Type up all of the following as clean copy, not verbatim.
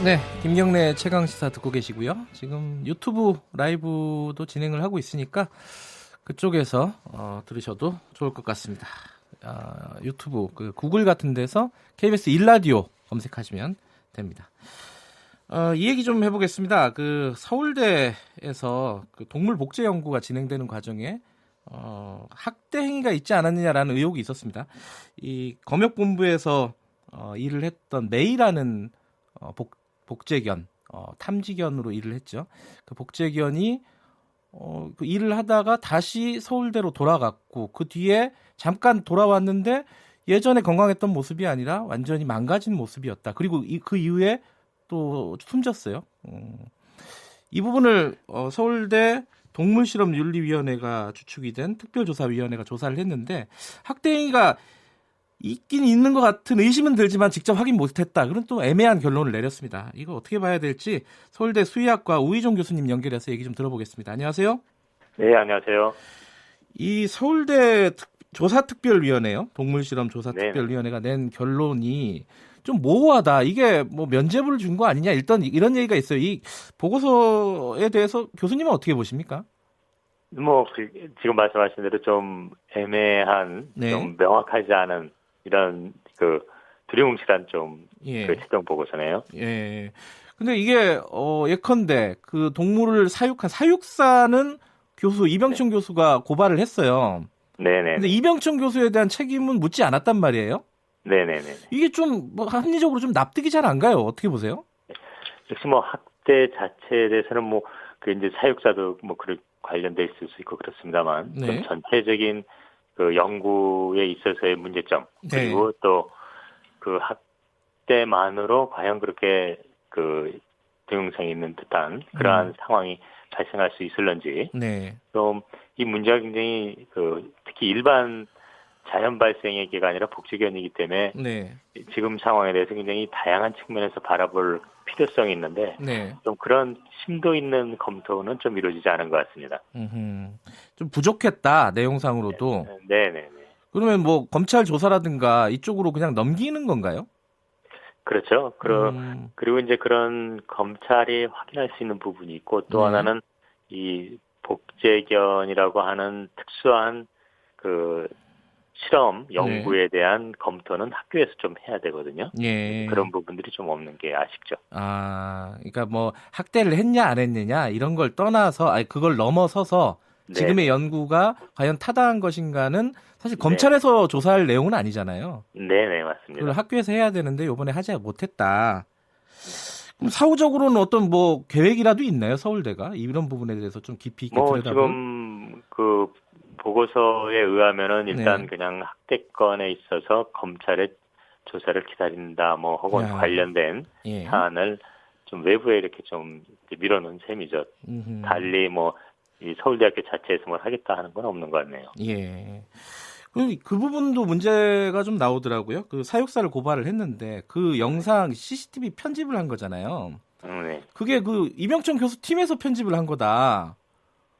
네, 김경래 최강시사 듣고 계시고요. 지금 유튜브 라이브도 진행을 하고 있으니까 그쪽에서 들으셔도 좋을 것 같습니다. 유튜브 구글 같은 데서 KBS 일라디오 검색하시면 됩니다. 이 얘기 좀 해보겠습니다. 서울대에서 동물 복제 연구가 진행되는 과정에 학대 행위가 있지 않았느냐라는 의혹이 있었습니다. 이 검역본부에서 일을 했던 메이라는 복제견, 탐지견으로 일을 했죠. 그 복제견이 그 일을 하다가 다시 서울대로 돌아갔고 그 뒤에 잠깐 돌아왔는데 예전에 건강했던 모습이 아니라 완전히 망가진 모습이었다. 그리고 그 이후에 또 숨졌어요. 이 부분을 서울대 동물실험윤리위원회가 주축이 된 특별조사위원회가 조사를 했는데 학대 행위가 있긴 있는 것 같은 의심은 들지만 직접 확인 못했다. 그런 또 애매한 결론을 내렸습니다. 이거 어떻게 봐야 될지 서울대 수의학과 우희종 교수님 연결해서 얘기 좀 들어보겠습니다. 안녕하세요. 네, 안녕하세요. 이 서울대 조사특별위원회요. 동물실험조사특별위원회가 낸 결론이 좀 모호하다. 이게 뭐 면죄부를 준 거 아니냐. 일단 이런 얘기가 있어요. 이 보고서에 대해서 교수님은 어떻게 보십니까? 지금 말씀하신 대로 좀 애매한, 네. 좀 명확하지 않은 이런 두리뭉실한 최종 보고서네요. 예. 근데 이게 예컨대 그 동물을 사육한 사육사는 이병천 교수가 고발을 했어요. 네네. 근데 이병천 교수에 대한 책임은 묻지 않았단 말이에요. 네네네. 이게 좀 합리적으로 좀 납득이 잘 안 가요. 어떻게 보세요? 역시 학대 자체에 대해서는 이제 사육사도 관련돼 있을 수 있고 그렇습니다만, 네. 좀 전체적인 연구에 있어서의 문제점, 그리고 또 학대만으로 과연 그렇게 동영상이 있는 듯한 그러한 상황이 발생할 수 있을런지, 좀 이 문제가 굉장히 특히 일반 자연 발생의 게 아니라 복제견이기 때문에 지금 상황에 대해서 굉장히 다양한 측면에서 바라볼 필요성이 있는데 좀 그런 심도 있는 검토는 좀 이루어지지 않은 것 같습니다. 좀 부족했다, 내용상으로도. 네네네. 그러면 검찰 조사라든가 이쪽으로 그냥 넘기는 건가요? 그렇죠. 그리고 이제 그런 검찰이 확인할 수 있는 부분이 있고 또 하나는 이 복제견이라고 하는 특수한 실험 연구에 대한 검토는 학교에서 좀 해야 되거든요. 그런 부분들이 좀 없는 게 아쉽죠. 그러니까 학대를 했냐 안 했느냐 이런 걸 떠나서 그걸 넘어서서 지금의 연구가 과연 타당한 것인가는 사실 검찰에서 조사할 내용은 아니잖아요. 네네, 맞습니다. 그걸 학교에서 해야 되는데 이번에 하지 못했다. 그럼 사후적으로는 어떤 계획이라도 있나요, 서울대가? 이런 부분에 대해서 좀 깊이 있게 들여다볼? 지금 보고서에 의하면은 일단 그냥 학대건에 있어서 검찰의 조사를 기다린다, 혹은 관련된 사안을 좀 외부에 이렇게 좀 밀어놓은 셈이죠. 달리 이 서울대학교 자체에서 뭘 하겠다 하는 건 없는 것 같네요. 예. 그 부분도 문제가 좀 나오더라고요. 사육사를 고발을 했는데 그 영상 CCTV 편집을 한 거잖아요. 그게 이병천 교수 팀에서 편집을 한 거다.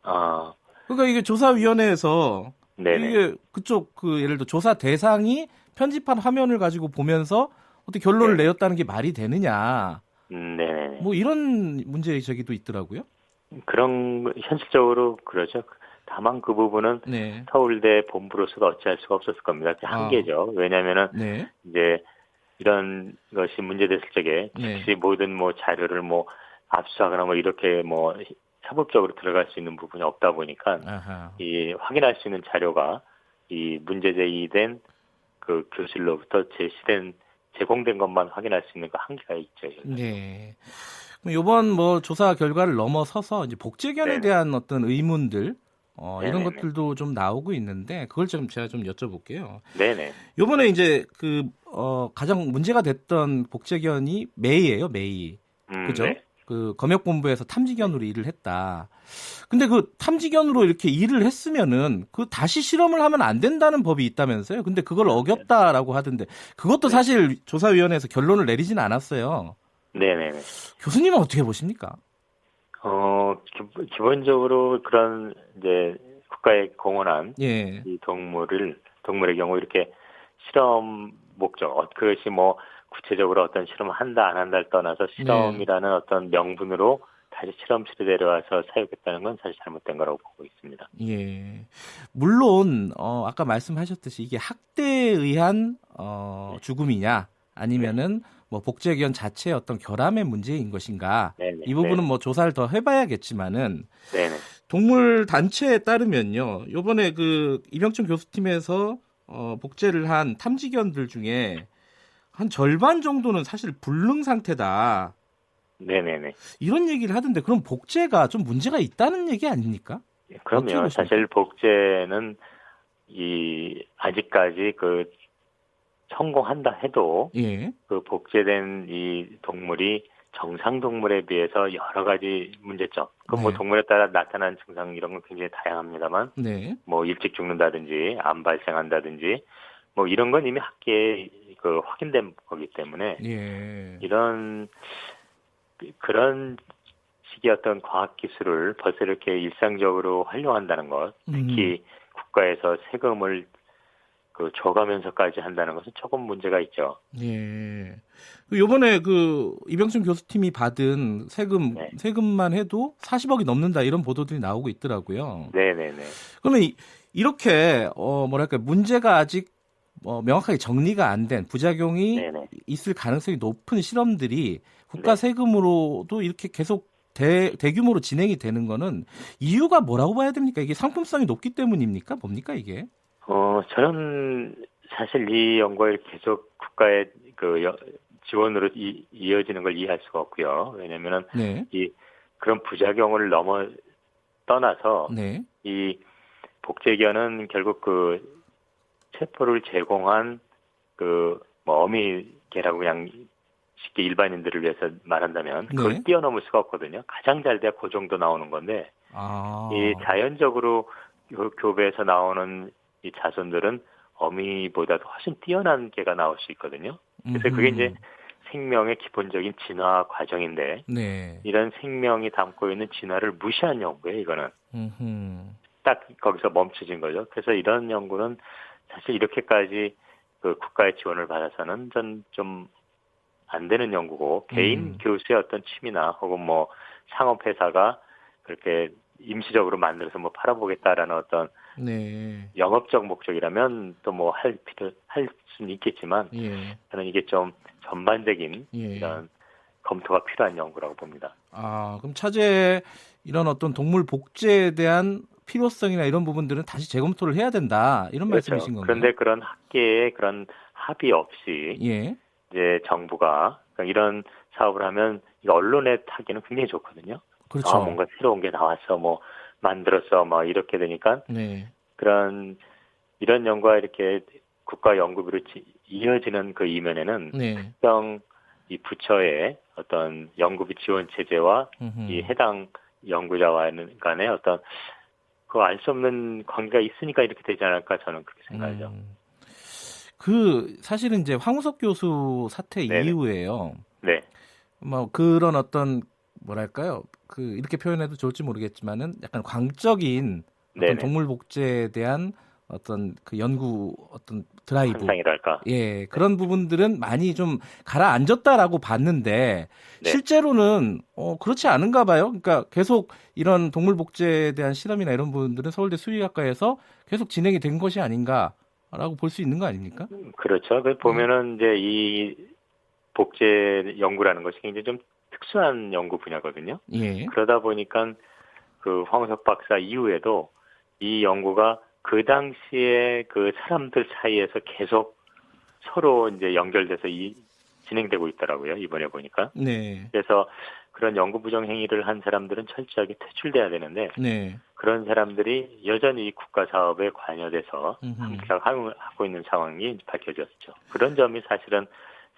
그러니까 이게 조사위원회에서 이게 그쪽 예를 들어 조사 대상이 편집한 화면을 가지고 보면서 어떻게 결론을 내렸다는 게 말이 되느냐. 이런 문제 제기도 있더라고요. 현실적으로 그러죠. 다만 그 부분은 서울대 본부로서도 어찌할 수가 없었을 겁니다. 한계죠. 왜냐하면은 이제 이런 것이 문제됐을 적에 즉시 모든 자료를 압수하거나 이렇게 사법적으로 들어갈 수 있는 부분이 없다 보니까 이 확인할 수 있는 자료가 이 문제 제기된 교실로부터 제공된 것만 확인할 수 있는 한계가 있죠. 이번 조사 결과를 넘어서서 이제 복제견에 대한 어떤 의문들 이런 것들도 좀 나오고 있는데 그걸 제가 좀 여쭤볼게요. 이번에 이제 가장 문제가 됐던 복제견이 메이예요, 메이. 그죠? 검역본부에서 탐지견으로 일을 했다. 근데 탐지견으로 이렇게 일을 했으면은 다시 실험을 하면 안 된다는 법이 있다면서요? 근데 그걸 어겼다라고 하던데 그것도 사실 조사위원회에서 결론을 내리진 않았어요. 교수님은 어떻게 보십니까? 기본적으로 그런 이제 국가에 공헌한 이 동물의 경우 이렇게 실험 목적, 그것이 구체적으로 어떤 실험을 한다 안 한다를 떠나서 실험이라는 어떤 명분으로 다시 실험실에 데려와서 사육했다는 건 사실 잘못된 거라고 보고 있습니다. 예. 물론 아까 말씀하셨듯이 이게 학대에 의한 죽음이냐 아니면은 뭐 복제견 자체의 어떤 결함의 문제인 것인가 네네. 이 부분은 뭐 조사를 더 해봐야겠지만은 네네. 동물 단체에 따르면요 이번에 그 이병철 교수팀에서 복제를 한 탐지견들 중에 한 절반 정도는 사실 불능 상태다. 네네네. 이런 얘기를 하던데 그럼 복제가 좀 문제가 있다는 얘기 아닙니까? 그럼요. 사실 복제는 아직까지 그 성공한다 해도 예. 그 복제된 이 동물이 정상 동물에 비해서 여러 가지 문제점. 뭐 동물에 따라 나타나는 증상 이런 건 굉장히 다양합니다만, 뭐 일찍 죽는다든지 안 발생한다든지 뭐 이런 건 이미 학계에 그 확인된 거기 때문에 이런 그런 식의 어떤 과학 기술을 벌써 이렇게 일상적으로 활용한다는 것, 특히 국가에서 세금을 줘가면서까지 한다는 것은 조금 문제가 있죠. 예. 이번에 그 이병준 교수팀이 받은 세금만 해도 40억이 넘는다 이런 보도들이 나오고 있더라고요. 네네네. 그러면 이렇게 뭐랄까 문제가 아직 명확하게 정리가 안 된 부작용이 있을 가능성이 높은 실험들이 국가 세금으로도 이렇게 계속 대규모로 진행이 되는 거는 이유가 뭐라고 봐야 됩니까? 이게 상품성이 높기 때문입니까? 뭡니까 이게? 저는 사실 이 연구가 계속 국가의 지원으로 이어지는 걸 이해할 수가 없고요. 왜냐면은 그런 부작용을 떠나서 이 복제견은 결국 그 세포를 제공한 뭐 어미개라고 그냥 쉽게 일반인들을 위해서 말한다면 그걸 뛰어넘을 수가 없거든요. 가장 잘 돼야 그 정도 나오는 건데 이 자연적으로 교배에서 나오는 이 자손들은 어미보다도 훨씬 뛰어난 개가 나올 수 있거든요. 그래서 그게 이제 생명의 기본적인 진화 과정인데 이런 생명이 담고 있는 진화를 무시한 연구예요. 이거는 딱 거기서 멈춰진 거죠. 그래서 이런 연구는 사실 이렇게까지 그 국가의 지원을 받아서는 좀 안 되는 연구고 개인 교수의 어떤 취미나 혹은 뭐 상업회사가 그렇게 임시적으로 만들어서 뭐 팔아보겠다라는 어떤 영업적 목적이라면 또 뭐 할 수는 있겠지만 저는 이게 좀 전반적인 이런 검토가 필요한 연구라고 봅니다. 그럼 차제에 이런 어떤 동물 복제에 대한 필요성이나 이런 부분들은 다시 재검토를 해야 된다 이런 말씀이신 건가요? 그런데 그런 학계의 그런 합의 없이 이제 정부가 이런 사업을 하면 언론에 타기는 굉장히 좋거든요. 그렇죠. 뭔가 새로운 게 나왔어, 뭐 만들었어, 뭐 이렇게 되니까 이런 연구가 이렇게 국가 연구비로 이어지는 그 이면에는 특정 이 부처의 어떤 연구비 지원 체제와 이 해당 연구자와 간의 어떤 알 수 없는 관계가 있으니까 이렇게 되지 않을까 저는 그렇게 생각하죠. 사실은 이제 황우석 교수 사태 이후에요. 뭐 그런 어떤 뭐랄까요? 이렇게 표현해도 좋을지 모르겠지만은 약간 광적인 어떤 동물 복제에 대한 어떤 그 연구 어떤 드라이브 현상이랄까. 그런 부분들은 많이 좀 가라앉았다라고 봤는데 실제로는 그렇지 않은가 봐요. 그러니까 계속 이런 동물 복제에 대한 실험이나 이런 부분들은 서울대 수의학과에서 계속 진행이 된 것이 아닌가라고 볼 수 있는 거 아닙니까? 그렇죠. 보면은 이제 이 복제 연구라는 것이 굉장히 좀 특수한 연구 분야거든요. 그러다 보니까 그 황우석 박사 이후에도 이 연구가 그 당시에 그 사람들 사이에서 계속 서로 이제 연결돼서 진행되고 있더라고요. 이번에 보니까. 그래서 그런 연구 부정 행위를 한 사람들은 철저하게 퇴출돼야 되는데 그런 사람들이 여전히 국가 사업에 관여돼서 하고 있는 상황이 밝혀졌죠. 그런 점이 사실은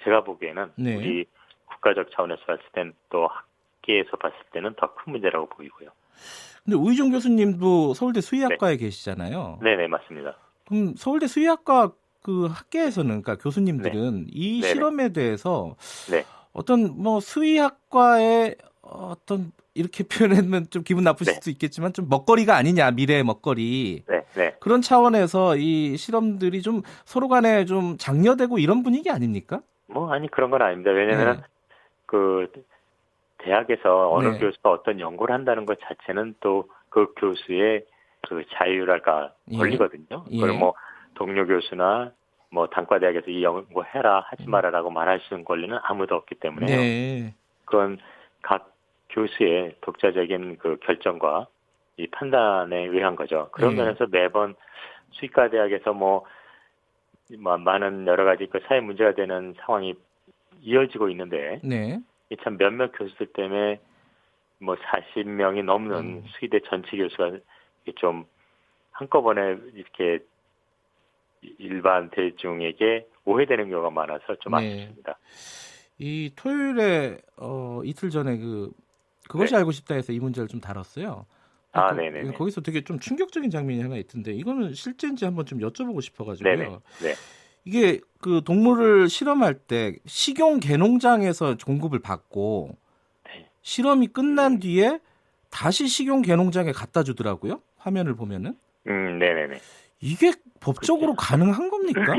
제가 보기에는 우리 국가적 차원에서 봤을 때는 또 학계에서 봤을 때는 더 큰 문제라고 보이고요. 근데 우희종 교수님도 서울대 수의학과에 계시잖아요. 네네, 맞습니다. 그럼 서울대 수의학과 그 학계에서는, 그러니까 교수님들은 이 실험에 대해서 어떤 뭐 수의학과의 어떤 이렇게 표현하면 좀 기분 나쁘실 수도 있겠지만 좀 먹거리가 아니냐, 미래의 먹거리. 그런 차원에서 이 실험들이 좀 서로 간에 좀 장려되고 이런 분위기 아닙니까? 아니 그런 건 아닙니다. 왜냐하면 그 대학에서 어느 교수가 어떤 연구를 한다는 것 자체는 또 그 교수의 그 자유랄까 권리거든요. 그걸 뭐 동료 교수나 뭐 단과대학에서 이 연구 해라 하지 말아라고 말할 수 있는 권리는 아무도 없기 때문에요. 그건 각 교수의 독자적인 그 결정과 이 판단에 의한 거죠. 그런 면에서 매번 수의과 대학에서 뭐 많은 여러 가지 그 사회 문제가 되는 상황이 이어지고 있는데 이 참 몇몇 교수들 때문에 뭐 40명이 넘는 수의대 전체 교수가 좀 한꺼번에 이렇게 일반 대중에게 오해되는 경우가 많아서 좀 아쉽습니다. 이 토요일에 이틀 전에 그것이 알고 싶다에서 이 문제를 좀 다뤘어요. 네네. 거기서 되게 좀 충격적인 장면이 하나 있던데 이거는 실제인지 한번 좀 여쭤보고 싶어가지고요. 네. 이게 그 동물을 실험할 때 식용 개농장에서 공급을 받고 실험이 끝난 뒤에 다시 식용 개농장에 갖다 주더라고요. 화면을 보면은. 네네네. 이게 법적으로 가능한 겁니까?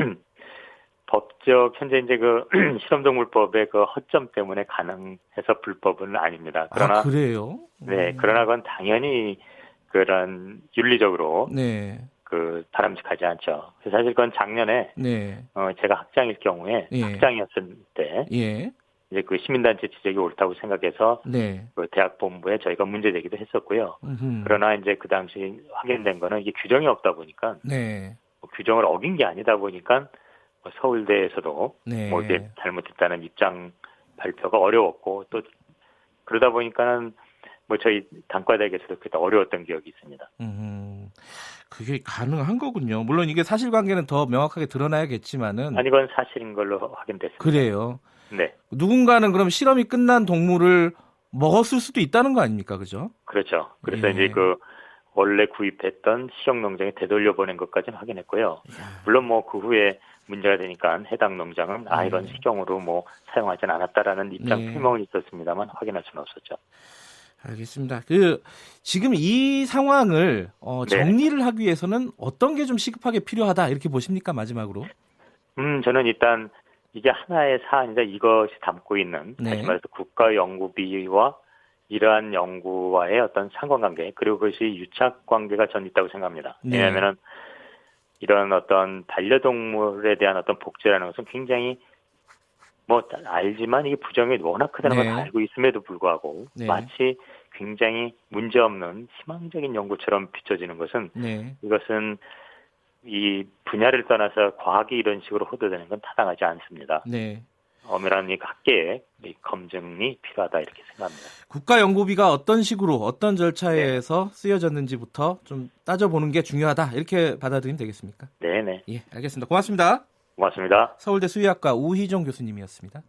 현재 이제 그 실험동물법의 그 허점 때문에 가능해서 불법은 아닙니다. 그러나 그래요? 그러나 그건 당연히 그런 윤리적으로 그 바람직하지 않죠. 사실 그건 작년에 제가 학장일 경우에 학장이었을 때 이제 그 시민단체 지적이 옳다고 생각해서 그 대학 본부에 저희가 문제 제기도 했었고요. 그러나 이제 그 당시 확인된 거는 이게 규정이 없다 보니까 규정을 어긴 게 아니다 보니까 서울대에서도 뭐 이게 잘못했다는 입장 발표가 어려웠고 또 그러다 보니까는 뭐 저희 단과대학에서도 그때 어려웠던 기억이 있습니다. 그게 가능한 거군요. 물론 이게 사실관계는 더 명확하게 드러나야겠지만은 아니 이건 사실인 걸로 확인됐습니다. 그래요. 누군가는 그럼 실험이 끝난 동물을 먹었을 수도 있다는 거 아닙니까, 그죠? 그렇죠. 그래서 이제 그 원래 구입했던 실용 농장에 되돌려 보낸 것까지는 확인했고요. 물론 뭐 그 후에 문제가 되니까 해당 농장은 이건 식용으로 뭐 사용하진 않았다라는 입장 표명은 있었습니다만 확인할 수는 없었죠. 알겠습니다. 지금 이 상황을 정리를 하기 위해서는 어떤 게 좀 시급하게 필요하다 이렇게 보십니까, 마지막으로? 저는 일단 이게 하나의 사안이다. 이것이 담고 있는 다시 말해서 국가연구비와 이러한 연구와의 어떤 상관관계 그리고 그것이 유착관계가 전 있다고 생각합니다. 왜냐하면은 이런 어떤 반려동물에 대한 어떤 복제라는 것은 굉장히 뭐 알지만 이게 부정이 워낙 크다는 걸 알고 있음에도 불구하고 마치 굉장히 문제없는 희망적인 연구처럼 비춰지는 것은 이것은 이 분야를 떠나서 과학이 이런 식으로 호도되는 건 타당하지 않습니다. 엄연한 이 학계의 검증이 필요하다 이렇게 생각합니다. 국가연구비가 어떤 식으로 어떤 절차에서 쓰여졌는지부터 좀 따져보는 게 중요하다 이렇게 받아들이면 되겠습니까? 네네. 알겠습니다. 고맙습니다. 고맙습니다. 서울대 수의학과 우희정 교수님이었습니다.